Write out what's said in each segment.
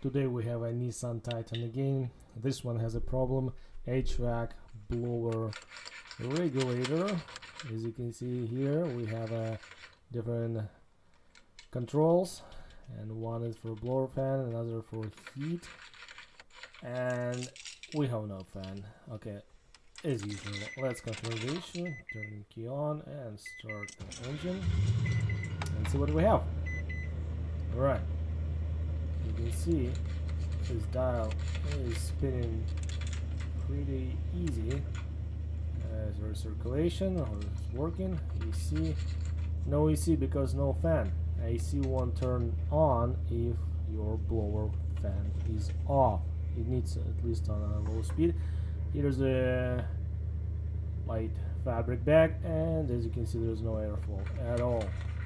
Today we have a Nissan Titan again. This one has a problem. HVAC blower regulator. As you can see here, we have different controls, and one is for blower fan, another for heat, and we have no fan. Okay, as usual, let's confirm the issue, turn key on and start the engine and see what we have. Alright, you can see this dial is spinning pretty easy. There's circulation, or it's working. AC, no AC because no fan. AC won't turn on if your blower fan is off. It needs at least on a low speed. Here's a light fabric bag, and as you can see, there's no airflow at all.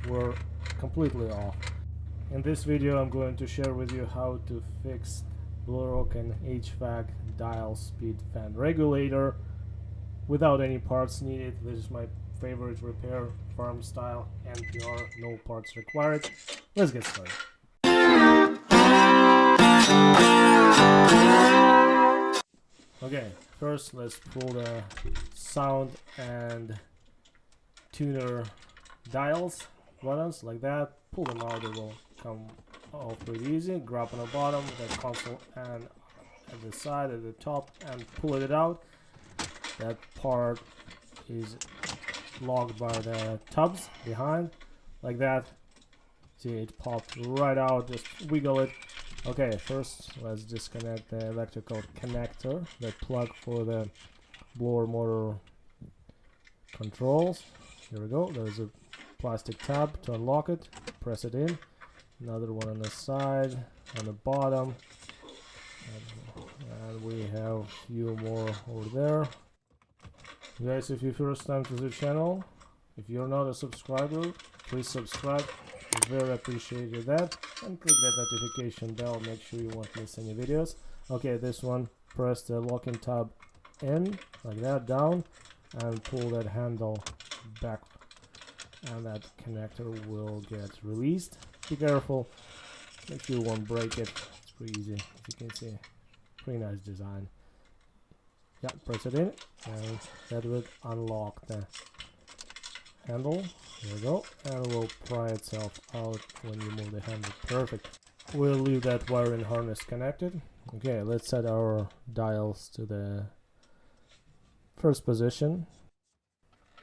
We're completely off. In this video I'm going to share with you how to fix broken HVAC dial speed fan regulator without any parts needed. This is my favorite repair, farm style, NPR, no parts required. Let's get started. Okay, first let's pull the sound and tuner dials buttons like that. Pull them out, they will come off pretty easy. Grab on the bottom, the console, and at the side, at the top, and pull it out. That part is locked by the tubs behind, like that. See, it popped right out. Just wiggle it. Okay, first let's disconnect the electrical connector, the plug for the blower motor controls. Here we go. There's a plastic tab to unlock it. Press it in. Another one on the side, on the bottom, and we have a few more over there. Guys, if you first time to the channel, if you're not a subscriber, please subscribe. I very appreciate that, and click that notification bell. Make sure you won't miss any videos. Okay, this one, press the locking tab in like that, down, and pull that handle back, and that connector will get released. Be careful, make sure you won't break it. It's pretty easy, as you can see. Pretty nice design. Yeah, press it in, and that will unlock the handle. There we go, and it will pry itself out when you move the handle. Perfect. We'll leave that wiring harness connected. Okay, let's set our dials to the first position.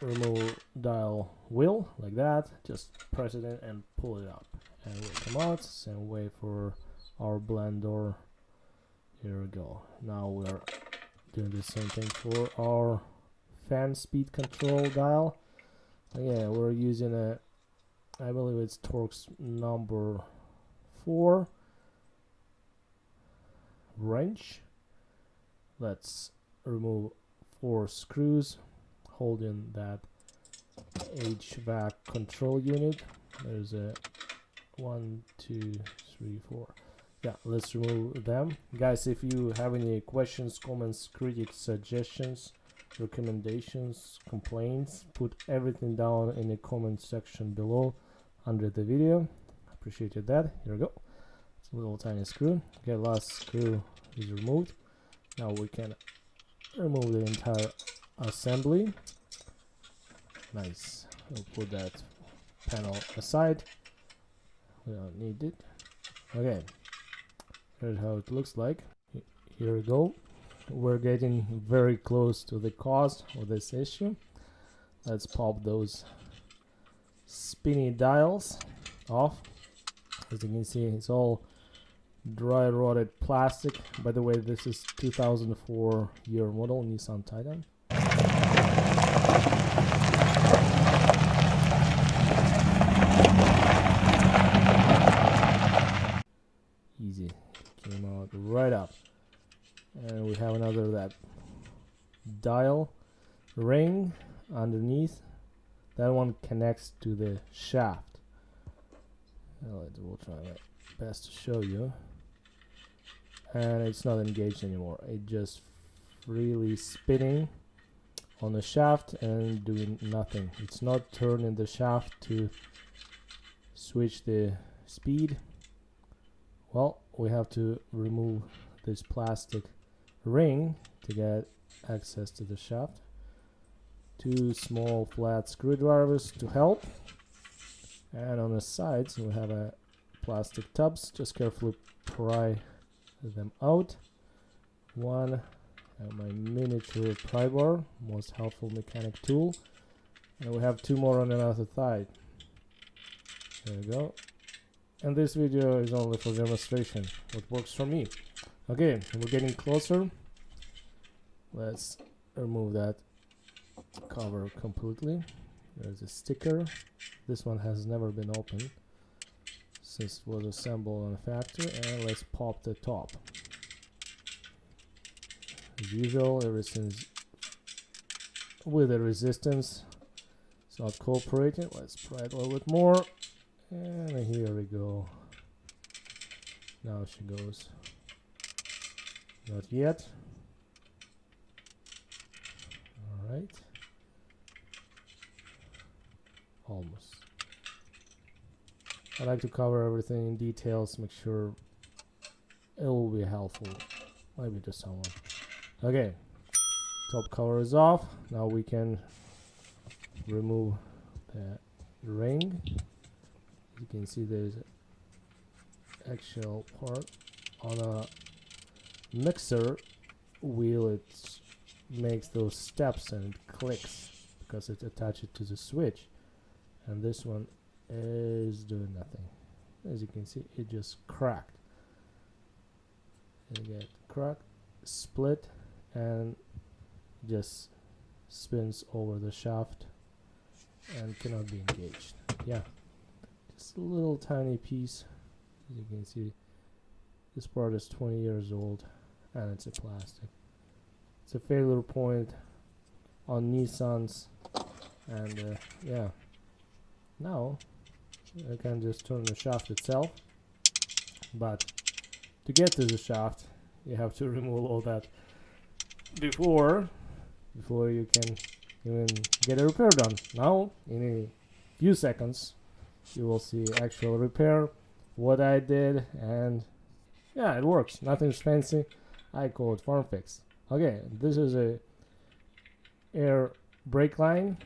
Remove dial wheel like that. Just press it in and pull it up, and we'll come out. Same way for our blender. Here we go. Now we're doing the same thing for our fan speed control dial. Yeah, we're using a, I believe it's Torx number 4 wrench. Let's remove 4 screws holding that HVAC control unit. There's a 1, 2, 3, 4. Yeah, let's remove them. Guys, if you have any questions, comments, critiques, suggestions, recommendations, complaints, put everything down in the comment section below under the video. Appreciated that. Here we go. It's a little tiny screw. Okay, last screw is removed. Now we can remove the entire assembly. Nice. We'll put that panel aside. We don't need it. Okay. Here's how it looks like. Here we go. We're getting very close to the cause of this issue. Let's pop those spinny dials off. As you can see, it's all dry rotted plastic. By the way, this is 2004 year model Nissan Titan. Easy, came out right up. And we have another that dial ring underneath. That one connects to the shaft. We'll try my best to show you. And it's not engaged anymore. It just freely spinning on the shaft and doing nothing. It's not turning the shaft to switch the speed Well, we have to remove this plastic ring to get access to the shaft. 2 small flat screwdrivers to help, and on the sides we have a plastic tubs. Just carefully pry them out. One, my miniature pry bar, most helpful mechanic tool, and we have 2 more on another side. There we go. And this video is only for demonstration, what works for me. Okay, we're getting closer. Let's remove that cover completely. There's a sticker. This one has never been opened since it was assembled on the factory. And let's pop the top. As usual, everything's with the resistance. It's not cooperating. Let's try it a little bit more. And here we go. Now she goes. Not yet. Alright. Almost. I like to cover everything in details, make sure it will be helpful. Maybe to someone. Okay. Top cover is off. Now we can remove the ring. You can see there's an actual part on a mixer wheel. It makes those steps and it clicks because it's attached to the switch, and this one is doing nothing. As you can see, it just cracked. You get cracked, split, and just spins over the shaft and cannot be engaged. Yeah. Just a little tiny piece. As you can see, this part is 20 years old and it's a plastic. It's a failure point on Nissans, and yeah, now I can just turn the shaft itself, but to get to the shaft you have to remove all that before you can even get a repair done. Now in a few seconds you will see actual repair, what I did, and yeah, it works. Nothing's fancy. I call it farm fix. Okay, this is a air brake line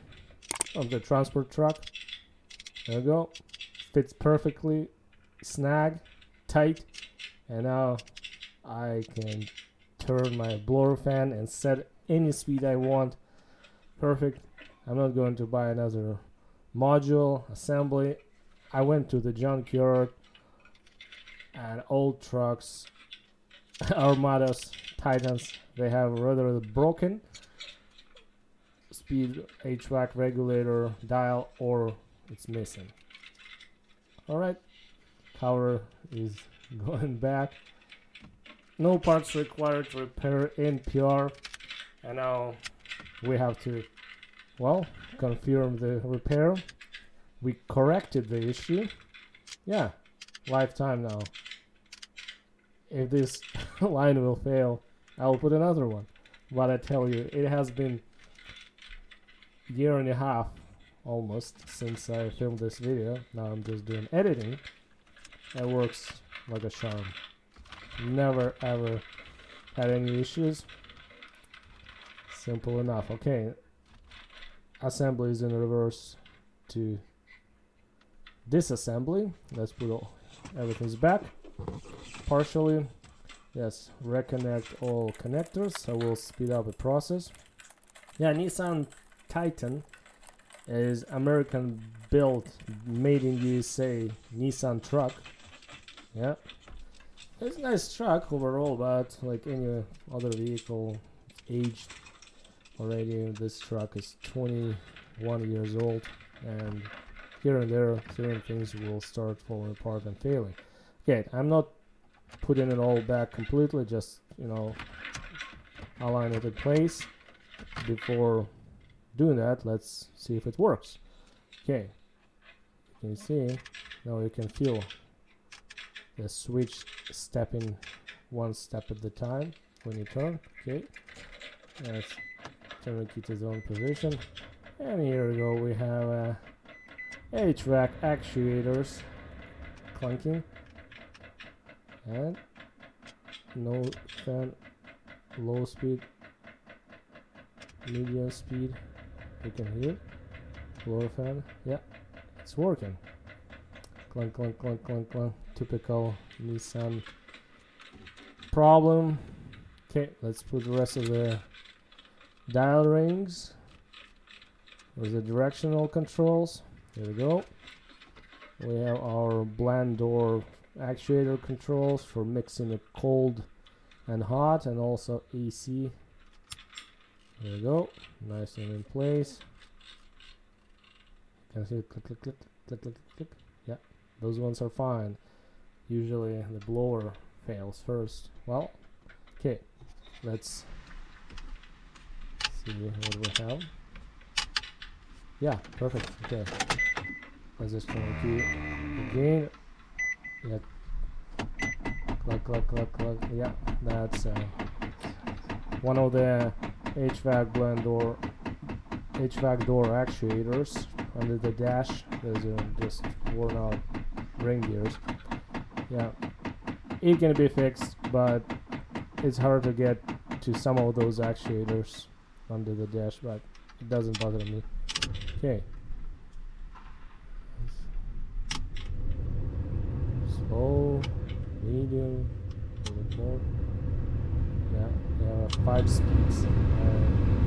of the transport truck. There we go. Fits perfectly, snag, tight, and now I can turn my blower fan and set any speed I want. Perfect. I'm not going to buy another module, assembly. I went to the junkyard, and old trucks, Armadas, Titans, they have rather broken speed HVAC regulator dial, or it's missing. Alright, cover is going back. No parts required to repair in PR, and now we have to, well, confirm the repair. We corrected the issue. Yeah, lifetime now. If this line will fail, I'll put another one. But I tell you, it has been a year and a half almost since I filmed this video. Now I'm just doing editing. It works like a charm. Never ever had any issues. Simple enough. Okay, assembly is in reverse to disassembly. Let's put everything's back partially. Yes, reconnect all connectors, so we'll speed up the process. Yeah, Nissan Titan is American built, made in USA Nissan truck. Yeah, it's a nice truck overall, but like any other vehicle, aged already. This truck is 21 years old, and here and there certain things will start falling apart and failing. Okay, I'm not putting it all back completely, just, you know, align it in place. Before doing that, let's see if it works. Okay, you can see now you can feel the switch stepping one step at the time when you turn. Okay, let's turn the key to its own position, and here we go. We have HVAC actuators clunking. and no fan, low speed, medium speed, you can hear, lower fan, yeah, it's working. Clunk, clunk, clunk, clunk, clunk, typical Nissan problem. Okay, let's put the rest of the dial rings with the directional controls. Here we go. We have our blend door actuator controls for mixing the cold and hot, and also AC. There we go, nice and in place. You can see it click, click, click, click, click, click. Yeah, those ones are fine. Usually the blower fails first. Well, okay, let's see what we have. Yeah, perfect. Okay, let's just turn the key again. Yeah, cluck, cluck, cluck, cluck. Yeah, that's one of the HVAC door actuators under the dash. There's just worn out ring gears. Yeah, it can be fixed, but it's hard to get to some of those actuators under the dash, but it doesn't bother me. Okay. Slow, medium, a little bit more. Yeah, 5 speeds,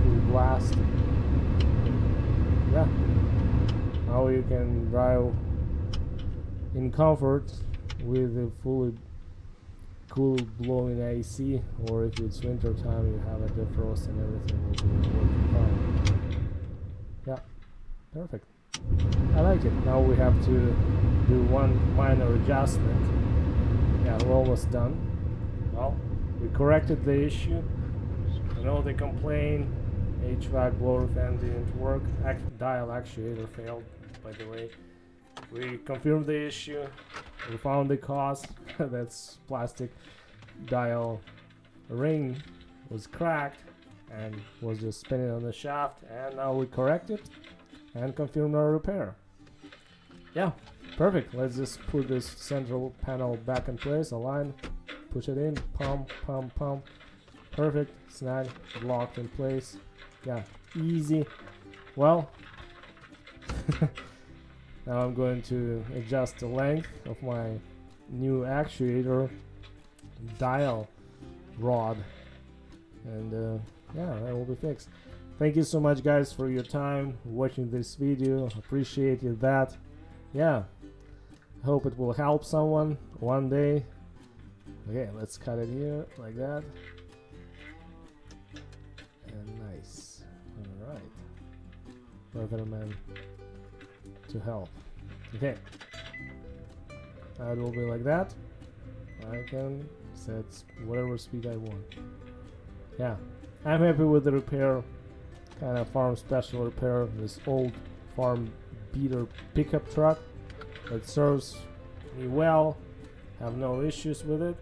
full blast. Yeah. Now you can drive in comfort with a fully cool blowing AC, or if it's winter time you have a defrost and everything will be working fine. Yeah, perfect. I like it. Now we have to do one minor adjustment. Yeah, we're almost done. Well, we corrected the issue. You know, they complain HVAC blower fan didn't work, dial actuator failed, by the way. We confirmed the issue, we found the cause. That's plastic dial ring was cracked and was just spinning on the shaft, and now we correct it and confirm our repair. Yeah, perfect. Let's just put this central panel back in place, align, push it in, pump, pump, pump. Perfect, snag, locked in place. Yeah, easy. Well, now I'm going to adjust the length of my new actuator dial rod, and yeah, that will be fixed. Thank you so much, guys, for your time watching this video. Appreciate that. Yeah, hope it will help someone one day. Okay, let's cut it here like that. And nice. All right, Weatherman to help. Okay, that will be like that. I can set whatever speed I want. Yeah, I'm happy with the repair. Kind of farm special repair. This old farm beater pickup truck that serves me well. Have no issues with it.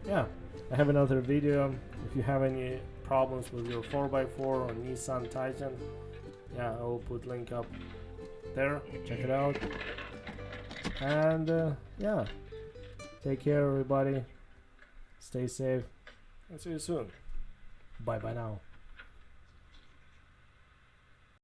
Yeah, I have another video. If you have any problems with your 4x4 or Nissan Titan, yeah, I will put link up there. Check it out. And yeah, take care, everybody. Stay safe, and see you soon. Bye bye now.